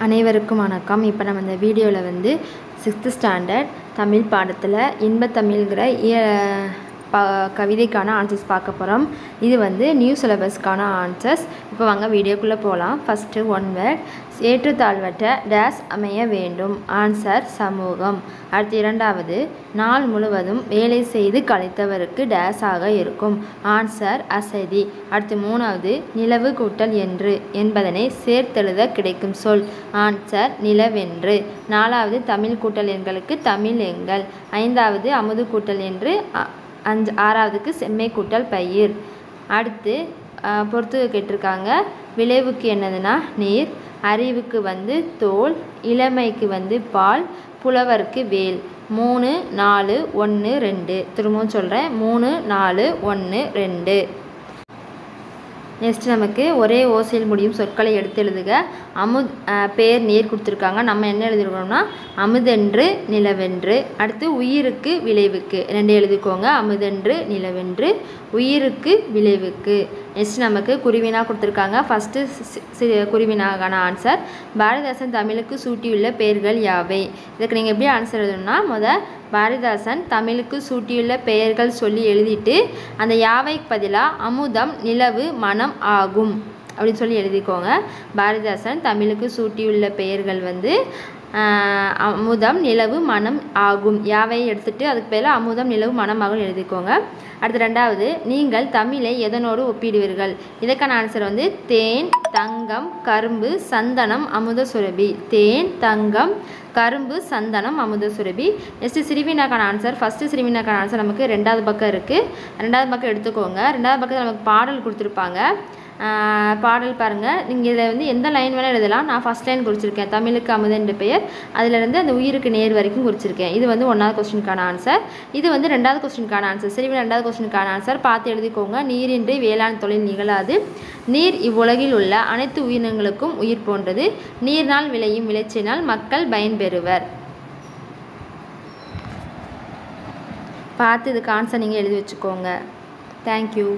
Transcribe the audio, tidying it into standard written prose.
அனைவருக்கும் வணக்கம். இப்போ நம்ம இந்த வீடியோவில் வந்து 6th ஸ்டாண்டர்ட் தமிழ் பாடத்தில் இன்பத்தமிழ்ங்கிற கவிதைக்கான ஆன்சர்ஸ் பார்க்க போகிறோம். இது வந்து நியூ சிலபஸ்க்கான ஆன்சர்ஸ். இப்போ வாங்க வீடியோக்குள்ளே போகலாம். ஃபஸ்ட்டு 1 வேர்ட், ஏற்றத்தாழ்வற்ற டேஸ் அமைய வேண்டும். ஆன்சர் சமூகம். அடுத்து இரண்டாவது, நாள் முழுவதும் வேலை செய்து கழித்தவருக்கு டேஸ் ஆக இருக்கும். ஆன்சர் அசதி. அடுத்து மூணாவது, நிலவு கூட்டல் என்று என்பதனை சேர்த்தெழுத கிடைக்கும் சொல். ஆன்சர் நிலவென்று. நாலாவது, தமிழ் கூட்டல் எண்களுக்கு தமிழ் எண்கள். ஐந்தாவது, அமுது கூட்டல் என்று. ஆறாவதுக்கு செம்மை கூட்டல் பயிர். அடுத்து பொறுத்து கேட்டிருக்காங்க. விளைவுக்கு என்னதுன்னா நீர், அறிவுக்கு வந்து தோல், இளமைக்கு வந்து பால், புலவருக்கு வேல். 3 4 1 2. திரும்பவும் சொல்கிறேன், 3 4 1 2. நெக்ஸ்ட் நமக்கு ஒரே ஓசையில் முடியும் சொற்களை எடுத்து எழுதுக. பேர் நேர் கொடுத்துருக்காங்க. நம்ம என்ன எழுதிருக்கோம்னா அமுதென்று நிலவென்று. அடுத்து உயிருக்கு விளைவுக்கு 2 எழுதிக்கோங்க. அமுதென்று நிலவென்று, உயிருக்கு விளைவுக்கு. நெக்ஸ்ட் நமக்கு குருவினா கொடுத்துருக்காங்க. ஃபஸ்ட்டு குருவினாக்கான ஆன்சர், பாரதிதாசன் தமிழுக்கு சூட்டியுள்ள பெயர்கள் யாவை? இதுக்கு நீங்கள் எப்படி ஆன்சர் எழுதணும்னா, பாரதிதாசன் தமிழுக்கு சூட்டியுள்ள பெயர்கள் சொல்லி எழுதிட்டு அந்த யாவைக்கு பதிலாக அமுதம் நிலவு மனம் ஆகும் அப்படின்னு சொல்லி எழுதிக்கோங்க. பாரதிதாசன் தமிழுக்கு சூட்டியுள்ள பெயர்கள் வந்து அமுதம் நிலவு மனம் ஆகும். யாவை எடுத்துட்டு அதுக்கு பதிலாக அமுதம் நிலவு மனம் ஆகும் எழுதிக்கோங்க. அடுத்து ரெண்டாவது, நீங்கள் தமிழை எதனோடு ஒப்பிடுவீர்கள்? இதற்கான ஆன்சர் வந்து தேன், தங்கம், கரும்பு, சந்தனம், அமுத சுரபி. தேன், தங்கம், கரும்பு, சந்தனம், அமுத சுரபி. நெக்ஸ்ட்டு சிறுவினாக்கான ஆன்சர். ஃபஸ்ட்டு சிறுவினாக்கான ஆன்சர் நமக்கு 2வது பக்கம் இருக்குது. 2வது பக்கம் எடுத்துக்கோங்க. 2வது பக்கத்தில் நமக்கு பாடல் கொடுத்துருப்பாங்க. பாடல் பாருங்கள். நீங்கள் இதில் வந்து எந்த லைன் வேணால் எழுதலாம். நான் ஃபஸ்ட் லைன் குறிச்சிருக்கேன், தமிழுக்கு அமுதன் என்ற பெயர். அதிலிருந்து அந்த உயிருக்கு நேர் வரைக்கும் குறிச்சிருக்கேன். இது வந்து 1வது கொஸ்டினுக்கான ஆன்சர். இது வந்து 2வது கொஸ்டினுக்கான ஆன்சர். சிறுவினா 2வது கொஸ்டினுக்கான ஆன்சர் பார்த்து எழுதிக்கோங்க. நீரின்றி வேளாண் தொழில் நிகழாது. நீர் இவ்வுலகில் உள்ள அனைத்து உயிரினங்களுக்கும் உயிர் போன்றது. நீர்னால் விளையும் விளைச்சினால் மக்கள் பயன்பெறுவர். பார்த்து இதுக்கு ஆன்சர் நீங்கள் எழுதி வச்சுக்கோங்க. தேங்க்யூ.